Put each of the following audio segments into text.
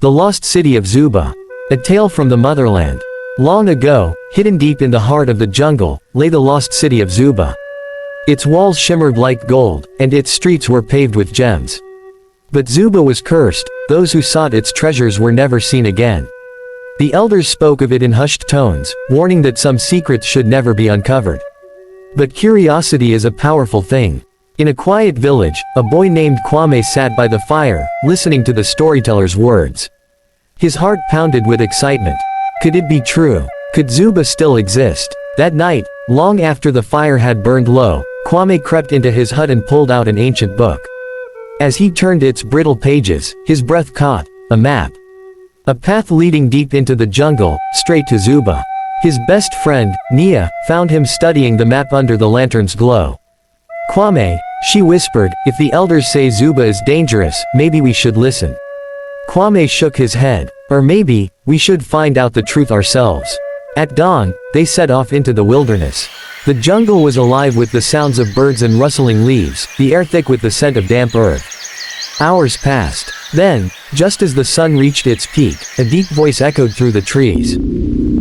The Lost City of Zuba. A tale from the motherland. Long ago, hidden deep in the heart of the jungle, lay the lost city of Zuba. Its walls shimmered like gold, and its streets were paved with gems. But Zuba was cursed. Those who sought its treasures were never seen again. The elders spoke of it in hushed tones, warning that some secrets should never be uncovered. But curiosity is a powerful thing. In a quiet village, a boy named Kwame sat by the fire, listening to the storyteller's words. His heart pounded with excitement. Could it be true? Could Zuba still exist? That night, long after the fire had burned low, Kwame crept into his hut and pulled out an ancient book. As he turned its brittle pages, his breath caught a map. A path leading deep into the jungle, straight to Zuba. His best friend, Nia, found him studying the map under the lantern's glow. "Kwame," she whispered, "if the elders say Zuba is dangerous, maybe we should listen." Kwame shook his head. "Or maybe, we should find out the truth ourselves." At dawn, they set off into the wilderness. The jungle was alive with the sounds of birds and rustling leaves, the air thick with the scent of damp earth. Hours passed. Then, just as the sun reached its peak, a deep voice echoed through the trees.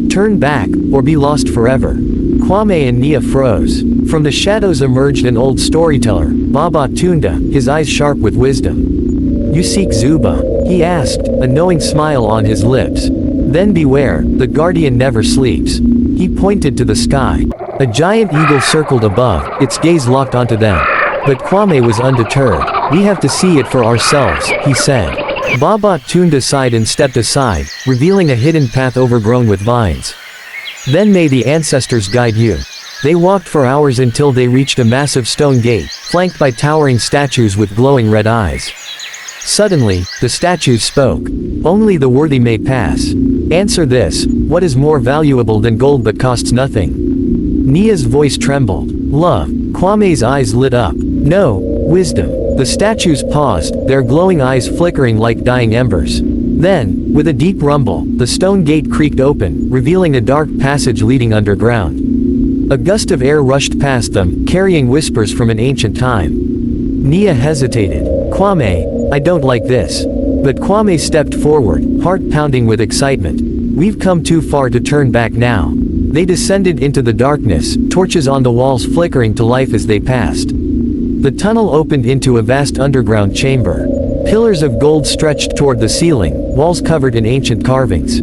"Turn back, or be lost forever." Kwame and Nia froze. From the shadows emerged an old storyteller, Baba Tunda, his eyes sharp with wisdom. "You seek Zuba?" he asked, a knowing smile on his lips. "Then beware, the guardian never sleeps." He pointed to the sky. A giant eagle circled above, its gaze locked onto them. But Kwame was undeterred. "We have to see it for ourselves," he said. Baba Tunda sighed and stepped aside, revealing a hidden path overgrown with vines. "Then may the ancestors guide you." They walked for hours until they reached a massive stone gate, flanked by towering statues with glowing red eyes. Suddenly, the statues spoke. "Only the worthy may pass. Answer this, what is more valuable than gold but costs nothing?" Nia's voice trembled. "Love." Kwame's eyes lit up. "No, wisdom." The statues paused, their glowing eyes flickering like dying embers. Then, with a deep rumble, the stone gate creaked open, revealing a dark passage leading underground. A gust of air rushed past them, carrying whispers from an ancient time. Nia hesitated. "Kwame, I don't like this." But Kwame stepped forward, heart pounding with excitement. "We've come too far to turn back now." They descended into the darkness, torches on the walls flickering to life as they passed. The tunnel opened into a vast underground chamber. Pillars of gold stretched toward the ceiling, walls covered in ancient carvings.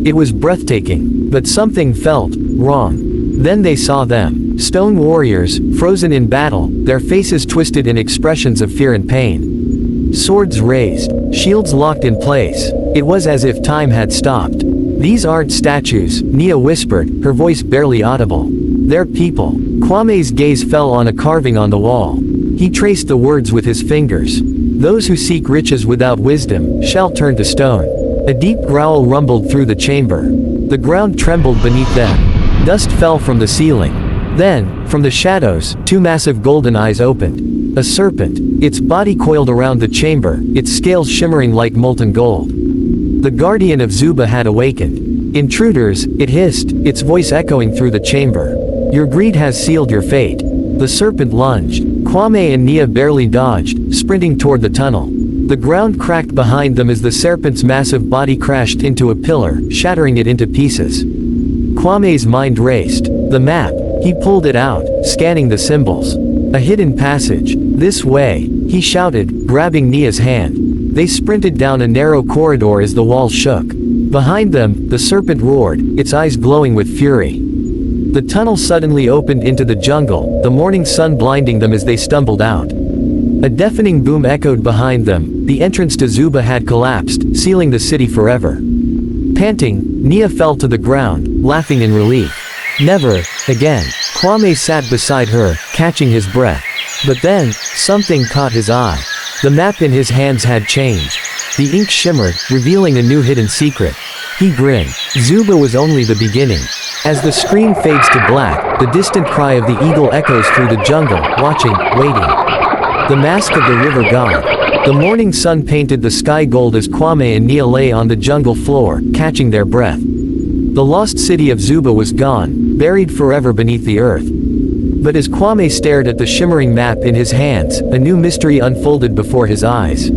It was breathtaking, but something felt wrong. Then they saw them. Stone warriors, frozen in battle, their faces twisted in expressions of fear and pain. Swords raised, shields locked in place. It was as if time had stopped. "These aren't statues," Nia whispered, her voice barely audible. "They're people." Kwame's gaze fell on a carving on the wall. He traced the words with his fingers. "Those who seek riches without wisdom, shall turn to stone." A deep growl rumbled through the chamber. The ground trembled beneath them. Dust fell from the ceiling. Then, from the shadows, two massive golden eyes opened. A serpent, its body coiled around the chamber, its scales shimmering like molten gold. The guardian of Zuba had awakened. "Intruders," it hissed, its voice echoing through the chamber. "Your greed has sealed your fate." The serpent lunged. Kwame and Nia barely dodged, sprinting toward the tunnel. The ground cracked behind them as the serpent's massive body crashed into a pillar, shattering it into pieces. Kwame's mind raced. The map. He pulled it out, scanning the symbols. A hidden passage. "This way," he shouted, grabbing Nia's hand. They sprinted down a narrow corridor as the walls shook. Behind them, the serpent roared, its eyes glowing with fury. The tunnel suddenly opened into the jungle, the morning sun blinding them as they stumbled out. A deafening boom echoed behind them. The entrance to Zuba had collapsed, sealing the city forever. Panting, Nia fell to the ground, laughing in relief. "Never again." Kwame sat beside her, catching his breath. But then, something caught his eye. The map in his hands had changed. The ink shimmered, revealing a new hidden secret. He grinned. Zuba was only the beginning. As the screen fades to black, the distant cry of the eagle echoes through the jungle, watching, waiting. The mask of the river god. The morning sun painted the sky gold as Kwame and Nia lay on the jungle floor, catching their breath. The lost city of Zuba was gone, buried forever beneath the earth. But as Kwame stared at the shimmering map in his hands, a new mystery unfolded before his eyes.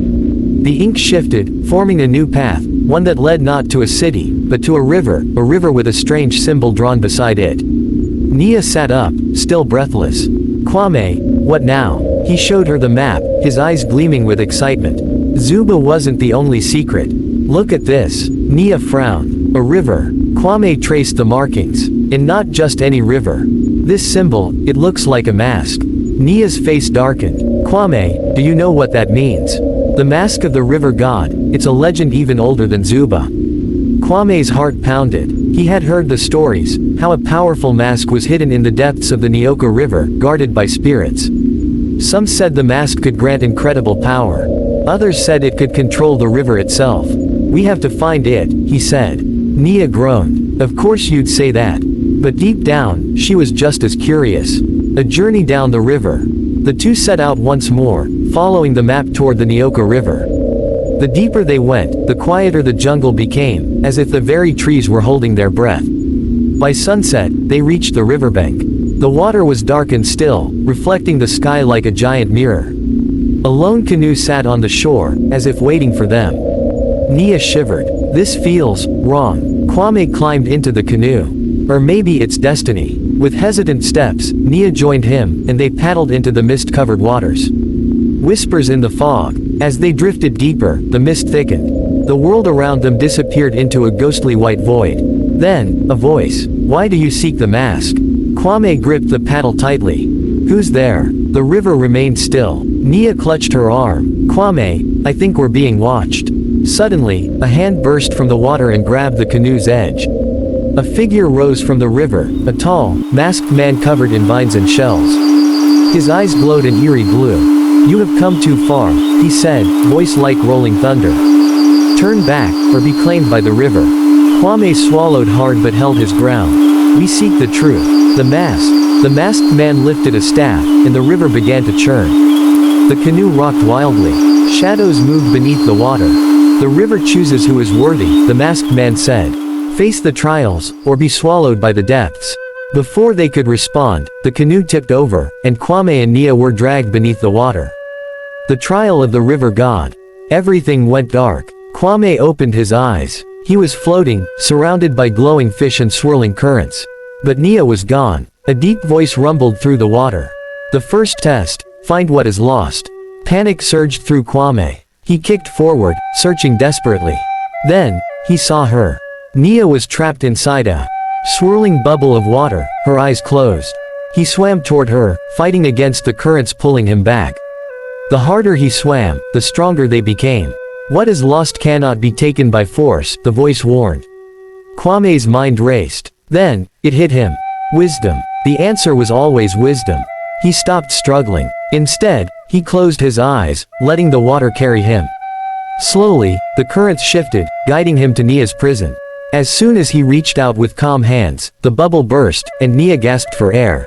The ink shifted, forming a new path, one that led not to a city, but to a river with a strange symbol drawn beside it. Nia sat up, still breathless. Kwame, what now? He showed her the map, his eyes gleaming with excitement. Zuba wasn't the only secret. Look at this. Nia frowned. A river. Kwame traced the markings. And not just any river. This symbol, it looks like a mask. Nia's face darkened. Kwame, do you know what that means? The mask of the river god, it's a legend even older than Zuba. Kwame's heart pounded. He had heard the stories, how a powerful mask was hidden in the depths of the Nyoka River, guarded by spirits. Some said the mask could grant incredible power. Others said it could control the river itself. We have to find it, he said. Nia groaned. Of course you'd say that. But deep down, she was just as curious. A journey down the river. The two set out once more, following the map toward the Nyoka River. The deeper they went, the quieter the jungle became, as if the very trees were holding their breath. By sunset, they reached the riverbank. The water was dark and still, reflecting the sky like a giant mirror. A lone canoe sat on the shore, as if waiting for them. Nia shivered. This feels wrong. Kwame climbed into the canoe. Or maybe it's destiny. With hesitant steps, Nia joined him, and they paddled into the mist-covered waters. Whispers in the fog. As they drifted deeper, the mist thickened. The world around them disappeared into a ghostly white void. Then, a voice. Why do you seek the mask? Kwame gripped the paddle tightly. Who's there? The river remained still. Nia clutched her arm. Kwame, I think we're being watched. Suddenly, a hand burst from the water and grabbed the canoe's edge. A figure rose from the river, a tall, masked man covered in vines and shells. His eyes glowed an eerie blue. You have come too far, he said, voice like rolling thunder. Turn back, or be claimed by the river. Kwame swallowed hard but held his ground. We seek the truth. The masked man lifted a staff, and the river began to churn. The canoe rocked wildly. Shadows moved beneath the water. The river chooses who is worthy, the masked man said. Face the trials, or be swallowed by the depths. Before they could respond, the canoe tipped over, and Kwame and Nia were dragged beneath the water. The trial of the river god. Everything went dark. Kwame opened his eyes. He was floating, surrounded by glowing fish and swirling currents. But Nia was gone. A deep voice rumbled through the water. The first test, find what is lost. Panic surged through Kwame. He kicked forward, searching desperately. Then, he saw her. Nia was trapped inside a swirling bubble of water, her eyes closed. He swam toward her, fighting against the currents pulling him back. The harder he swam, the stronger they became. What is lost cannot be taken by force, the voice warned. Kwame's mind raced. Then, it hit him. Wisdom. The answer was always wisdom. He stopped struggling. Instead, he closed his eyes, letting the water carry him. Slowly, the currents shifted, guiding him to Nia's prison. As soon as he reached out with calm hands, the bubble burst, and Nia gasped for air.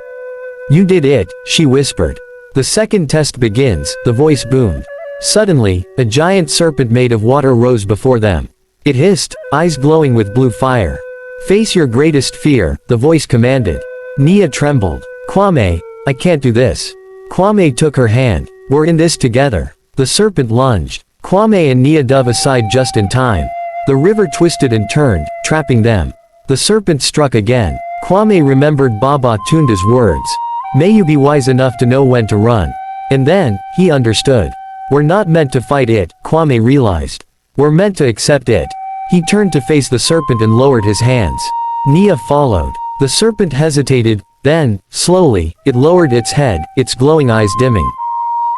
You did it, she whispered. The second test begins, the voice boomed. Suddenly, a giant serpent made of water rose before them. It hissed, eyes glowing with blue fire. Face your greatest fear, the voice commanded. Nia trembled. Kwame, I can't do this. Kwame took her hand. We're in this together. The serpent lunged. Kwame and Nia dove aside just in time. The river twisted and turned, trapping them. The serpent struck again. Kwame remembered Baba Tunda's words. May you be wise enough to know when to run. And then, he understood. We're not meant to fight it, Kwame realized. We're meant to accept it. He turned to face the serpent and lowered his hands. Nia followed. The serpent hesitated, then, slowly, it lowered its head, its glowing eyes dimming.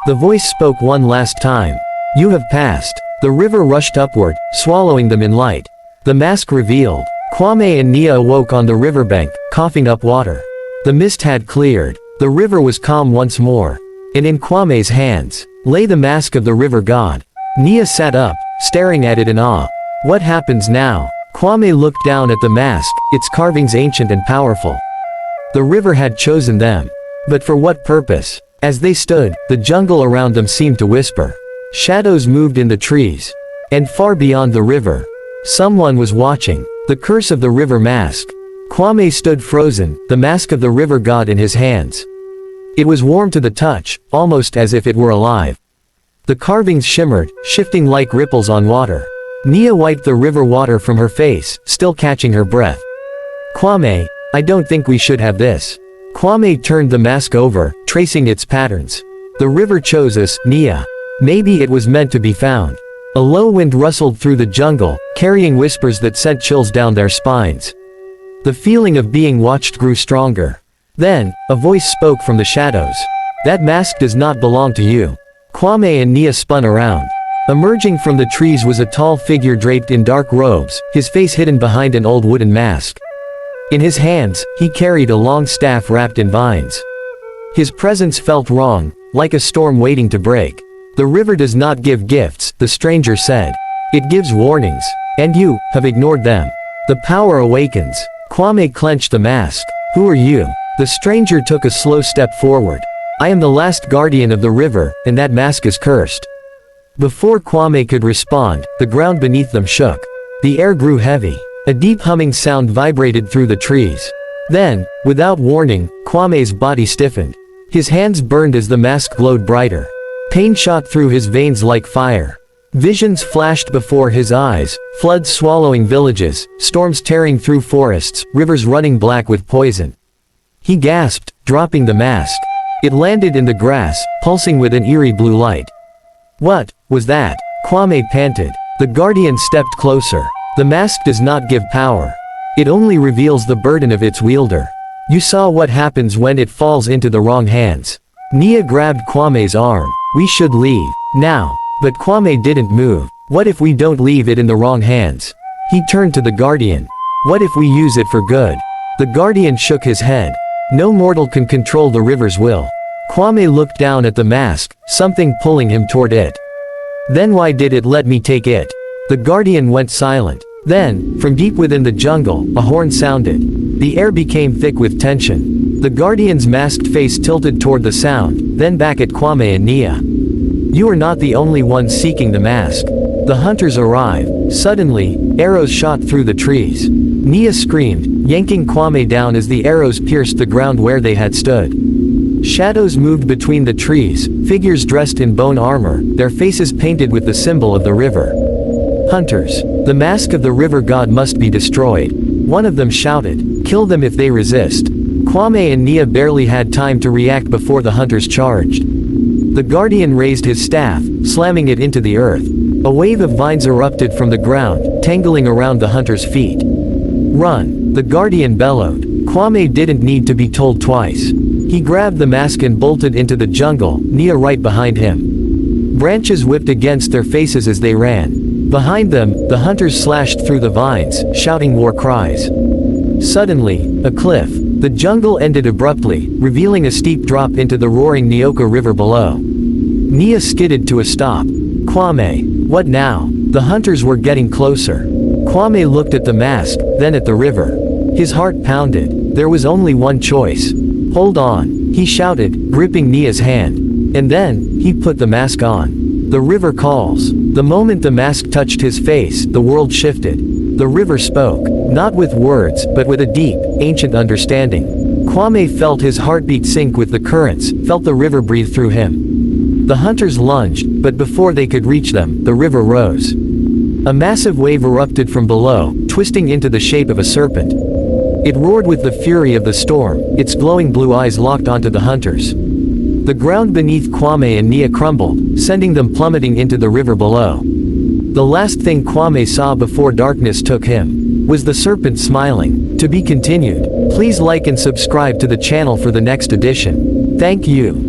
The voice spoke one last time. You have passed. The river rushed upward, swallowing them in light. The mask revealed. Kwame and Nia awoke on the riverbank, coughing up water. The mist had cleared. The river was calm once more. And in Kwame's hands lay the mask of the river god. Nia sat up, staring at it in awe. What happens now? Kwame looked down at the mask, its carvings ancient and powerful. The river had chosen them. But for what purpose? As they stood, the jungle around them seemed to whisper. Shadows moved in the trees. And far beyond the river, someone was watching. The curse of the river mask. Kwame stood frozen, the mask of the river god in his hands. It was warm to the touch, almost as if it were alive. The carvings shimmered, shifting like ripples on water. Nia wiped the river water from her face, still catching her breath. Kwame, I don't think we should have this. Kwame turned the mask over, tracing its patterns. The river chose us, Nia. Maybe it was meant to be found. A low wind rustled through the jungle, carrying whispers that sent chills down their spines. The feeling of being watched grew stronger. Then, a voice spoke from the shadows. That mask does not belong to you. Kwame and Nia spun around. Emerging from the trees was a tall figure draped in dark robes, his face hidden behind an old wooden mask. In his hands, he carried a long staff wrapped in vines. His presence felt wrong, like a storm waiting to break. The river does not give gifts, the stranger said. It gives warnings. And you have ignored them. The power awakens. Kwame clenched the mask. Who are you? The stranger took a slow step forward. I am the last guardian of the river, and that mask is cursed. Before Kwame could respond, the ground beneath them shook. The air grew heavy. A deep humming sound vibrated through the trees. Then, without warning, Kwame's body stiffened. His hands burned as the mask glowed brighter. Pain shot through his veins like fire. Visions flashed before his eyes, floods swallowing villages, storms tearing through forests, rivers running black with poison. He gasped, dropping the mask. It landed in the grass, pulsing with an eerie blue light. What was that? Kwame panted. The guardian stepped closer. The mask does not give power. It only reveals the burden of its wielder. You saw what happens when it falls into the wrong hands. Nia grabbed Kwame's arm. We should leave. Now. But Kwame didn't move. What if we don't leave it in the wrong hands? He turned to the guardian. What if we use it for good? The guardian shook his head. No mortal can control the river's will. Kwame looked down at the mask, something pulling him toward it. Then why did it let me take it? The guardian went silent. Then, from deep within the jungle, a horn sounded. The air became thick with tension. The guardian's masked face tilted toward the sound, then back at Kwame and Nia. You are not the only ones seeking the mask. The hunters arrive. Suddenly, arrows shot through the trees. Nia screamed, yanking Kwame down as the arrows pierced the ground where they had stood. Shadows moved between the trees, figures dressed in bone armor, their faces painted with the symbol of the river. Hunters. The mask of the river god must be destroyed. One of them shouted, kill them if they resist. Kwame and Nia barely had time to react before the hunters charged. The guardian raised his staff, slamming it into the earth. A wave of vines erupted from the ground, tangling around the hunter's feet. Run, the guardian bellowed. Kwame didn't need to be told twice. He grabbed the mask and bolted into the jungle, Nia right behind him. Branches whipped against their faces as they ran. Behind them, the hunters slashed through the vines, shouting war cries. Suddenly, a cliff. The jungle ended abruptly, revealing a steep drop into the roaring Nyoka River below. Nia skidded to a stop. Kwame. What now? The hunters were getting closer. Kwame looked at the mask, then at the river. His heart pounded. There was only one choice. Hold on, he shouted, gripping Nia's hand. And then, he put the mask on. The river calls. The moment the mask touched his face, the world shifted. The river spoke, not with words, but with a deep, ancient understanding. Kwame felt his heartbeat sync with the currents, felt the river breathe through him. The hunters lunged, but before they could reach them, the river rose. A massive wave erupted from below, twisting into the shape of a serpent. It roared with the fury of the storm, its glowing blue eyes locked onto the hunters. The ground beneath Kwame and Nia crumbled, sending them plummeting into the river below. The last thing Kwame saw before darkness took him was the serpent smiling. To be continued. Please like and subscribe to the channel for the next edition. Thank you.